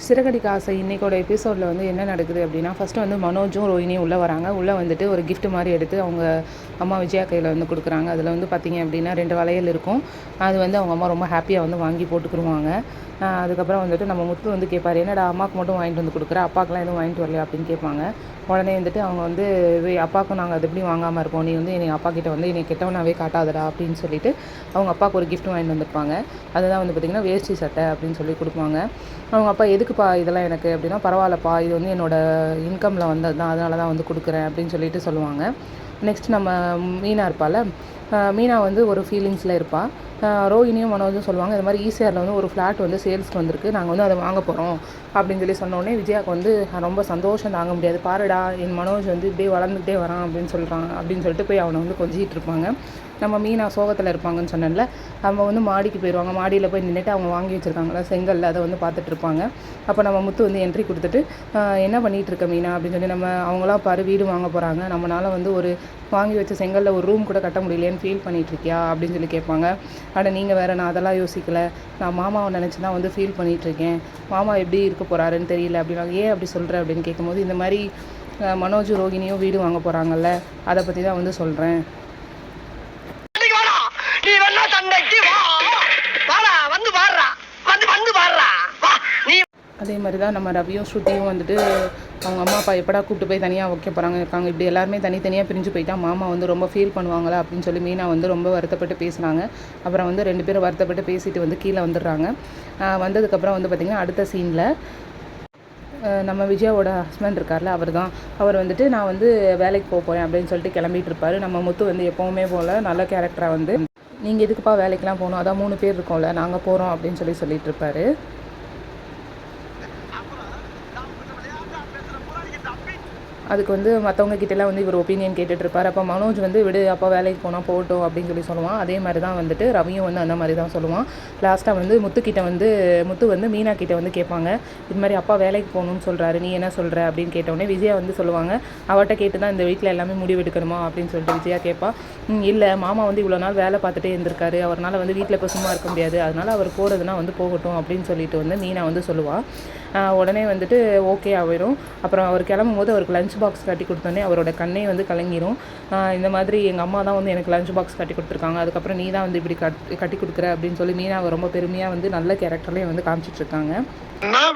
சிறகடிக்க ஆசை இன்றைக்கோட எபிசோடில் வந்து என்ன நடக்குது அப்படின்னா, ஃபஸ்ட்டு வந்து மனோஜும் ரோஹினியும் உள்ளே வராங்க. உள்ளே வந்துட்டு ஒரு கிஃப்ட் மாதிரி எடுத்து அவங்க அம்மா விஜயா கையில் வந்து கொடுக்குறாங்க. அதில் வந்து பார்த்திங்க அப்படின்னா 2 வளையல் இருக்கும். அது வந்து அவங்க அம்மா ரொம்ப ஹாப்பியாக வந்து வாங்கி போட்டுக்கிருவாங்க. அதுக்கப்புறம் வந்துட்டு நம்ம முத்து வந்து கேட்பார், என்னடா அம்மாவுக்கு மட்டும் வாங்கிட்டு வந்து கொடுக்குற, அப்பாவுக்குலாம் எதுவும் வாங்கிட்டு வரலையா அப்படின்னு கேட்பாங்க. உடனே வந்துட்டு அவங்க வந்து அப்பாவுக்கும் நாங்கள் அது எப்படி வாங்காமல் இருப்போம், நீ வந்து என்னை அப்பா கிட்ட வந்து என்னை கெட்டவனாவே காட்டாதடா அப்படின்னு சொல்லிட்டு அவங்க அப்பாவுக்கு ஒரு கிஃப்ட் வாங்கிட்டு வந்திருப்பாங்க. அதுதான் வந்து பார்த்திங்கன்னா வேஷ்டி சட்டை அப்படின்னு சொல்லி கொடுப்பாங்க. அவங்க அப்பா எதுக்குப்பா இதெல்லாம் எனக்கு அப்படின்னா, பரவாயில்லப்பா இது வந்து என்னோடய இன்கமில் வந்தது தான், அதனால தான் வந்து கொடுக்குறேன் அப்படின்னு சொல்லிட்டு சொல்லுவாங்க. நெக்ஸ்ட் நம்ம மீனா இருப்பாள். மீனா வந்து ஒரு ஃபீலிங்ஸில் இருப்பாள். ரோஹினியும் மனோஜும் சொல்லுவாங்க, இது மாதிரி ஈசிஆரில் வந்து ஒரு ஃப்ளாட் வந்து சேல்ஸ்க்கு வந்திருக்கு, நாங்கள் வந்து அதை வாங்க போகிறோம் அப்படின்னு சொல்லி சொன்னோடனே விஜயாவுக்கு வந்து ரொம்ப சந்தோஷம் தாங்க முடியாது. பாருடா என் மனோஜ் வந்து இப்படியே வளர்ந்துக்கிட்டே வரான் அப்படின்னு சொல்கிறான் அப்படின்னு சொல்லிட்டு போய் அவனை வந்து கொஞ்சிட்டு இருப்பாங்க. நம்ம மீனா சோகத்தில் இருப்பாங்கன்னு சொன்னேன்ல, அவங்க வந்து மாடிக்கு போயிடுவாங்க. மாடியில் போய் நின்றுட்டு அவங்க வாங்கி வச்சுருக்காங்களா செங்கல்ல, அதை வந்து பார்த்துட்டு இருப்பாங்க. அப்போ நம்ம முத்து வந்து என்ட்ரி கொடுத்துட்டு, என்ன பண்ணிகிட்டு இருக்க மீனா அப்படின்னு சொல்லி, நம்ம அவங்களாம் பாரு வீடு வாங்க போகிறாங்க, நம்மளால் வந்து ஒரு வாங்கி வச்ச செங்கல்ல ஒரு ரூம் கூட கட்ட முடியலையேன்னு ஃபீல் பண்ணிகிட்ருக்கியா அப்படின்னு சொல்லி கேட்பாங்க. ஆனால் நீங்கள் வேறு, நான் அதெல்லாம் யோசிக்கலை, நான் மாமாவை நினச்சி தான் வந்து ஃபீல் பண்ணிகிட்ருக்கேன், மாமா எப்படி இருக்க போகிறாருன்னு தெரியல அப்படின்னா. ஏன் அப்படி சொல்கிற அப்படின்னு கேட்கும்போது, இந்த மாதிரி மனோஜ் ரோஹினியும் வீடு வாங்க போகிறாங்கல்ல, அதை பற்றி தான் வந்து சொல்கிறேன். அதே மாதிரி தான் நம்ம ரவியும் ஸ்ருதியும் வந்துட்டு அவங்க அம்மா அப்பா எப்படா கூப்பிட்டு போய் தனியாக வைக்க போகிறாங்க இருக்காங்க, இப்படி எல்லாருமே தனித்தனியாக பிரிஞ்சு போயிட்டா மாமா வந்து ரொம்ப ஃபீல் பண்ணுவாங்களா அப்படின்னு சொல்லி மீனா வந்து ரொம்ப வருத்தப்பட்டு பேசுனாங்க. அப்புறம் வந்து 2 பேரும் வருத்தப்பட்டு பேசிட்டு வந்து கீழே வந்துடுறாங்க. வந்ததுக்கப்புறம் வந்து பார்த்திங்கன்னா அடுத்த சீனில் நம்ம விஜயாவோட ஹஸ்பண்ட் இருக்கார்ல, அவர் வந்துட்டு நான் வந்து வேலைக்கு போகிறேன் அப்படின்னு சொல்லிட்டு கிளம்பிட்டு இருப்பார். நம்ம முத்து வந்து எப்போவுமே போல் நல்ல கேரக்டராக வந்து, நீங்கள் எதுக்குப்பா வேலைக்கெலாம் போகணும், அதான் 3 பேர் இருக்கோம்ல நாங்கள் போகிறோம் அப்படின்னு சொல்லிட்டு இருப்பார். அதுக்கு வந்து மற்றவங்க கிட்டலாம் வந்து இவர் ஒப்பீனியன் கேட்டுட்ருப்பார். அப்போ மனோஜ் வந்து விடு அப்பா வேலைக்கு போனால் போகட்டும் அப்படின்னு சொல்லி சொல்லுவான். அதே மாதிரி தான் வந்துட்டு ரவியும் வந்து அந்த மாதிரி தான் சொல்லுவான். லாஸ்ட்டாக வந்து முத்து வந்து மீனா கிட்டே வந்து கேட்பாங்க, இது மாதிரி அப்பா வேலைக்கு போகணுன்னு சொல்கிறாரு, நீ என்ன சொல்கிற அப்படின்னு கேட்டோடனே விஜயா வந்து சொல்லுவாங்க, அவட்ட கேட்டு தான் இந்த வீட்டில் எல்லாமே முடிவெடுக்கணுமா அப்படின்னு சொல்லிட்டு விஜயா கேட்பா. இல்லை மாமா வந்து இவ்வளோ நாள் வேலை பார்த்துட்டே இருந்திருக்காரு, அவரால் வந்து வீட்டில் இப்போ சும்மா இருக்க முடியாது, அதனால் அவர் போகிறதுனா வந்து போகட்டும் அப்படின்னு சொல்லிட்டு வந்து மீனா வந்து சொல்லுவாள். உடனே வந்துட்டு ஓகே ஆகிடும். அப்புறம் அவர் கிளம்பும் போது அவருக்கு லஞ்ச் பாக்ஸ் கட்டி கொடுத்தோன்னே அவரோட கண்ணே வந்து கலங்கிரும். இந்த மாதிரி எங்கள் அம்மா தான் வந்து எனக்கு லஞ்ச் பாக்ஸ் கட்டி கொடுத்துருக்காங்க, அதுக்கப்புறம் நீ தான் வந்து இப்படி கட்டி கொடுக்குற அப்படின்னு சொல்லி மீனா ரொம்ப பெருமையாக வந்து நல்ல கேரக்டர்லேயும் வந்து காமிச்சிட்ருக்காங்க.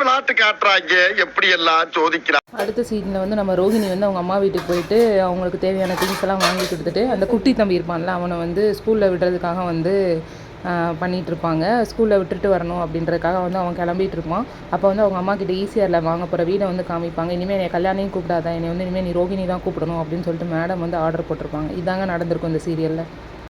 விளையாட்டு காட்டுறாங்க எப்படி எல்லாம் சோதிக்கிறாங்க. அடுத்த சீனில் வந்து நம்ம ரோஹினி வந்து அவங்க அம்மா வீட்டுக்கு போயிட்டு அவங்களுக்கு தேவையான திங்ஸ் எல்லாம் வாங்கி கொடுத்துட்டு, அந்த குட்டி தம்பி இருப்பான்ல அவனை வந்து ஸ்கூலில் விடுறதுக்காக வந்து பண்ணிகிட்ருப்பாங்க. ஸ்கூலில் விட்டுட்டு வரணும் அப்படின்றதுக்காக வந்து அவன் கிளம்பிட்டு இருப்பான். அப்போ வந்து அவங்க அம்மா கிட்ட ஈசிஆரில் வாங்க போகிற வீடை வந்து காமிப்பாங்க. இனிமேல் என்னை கல்யாணியும் கூப்பிடாத, என்னை வந்து இனிமேல் நீ ரோஹினி தான் கூப்பிடணும் அப்படின்னு சொல்லிட்டு மேடம் வந்து ஆர்டர் போட்டிருப்பாங்க. இதாங்க நடந்திருக்கும் இந்த சீரியலில்.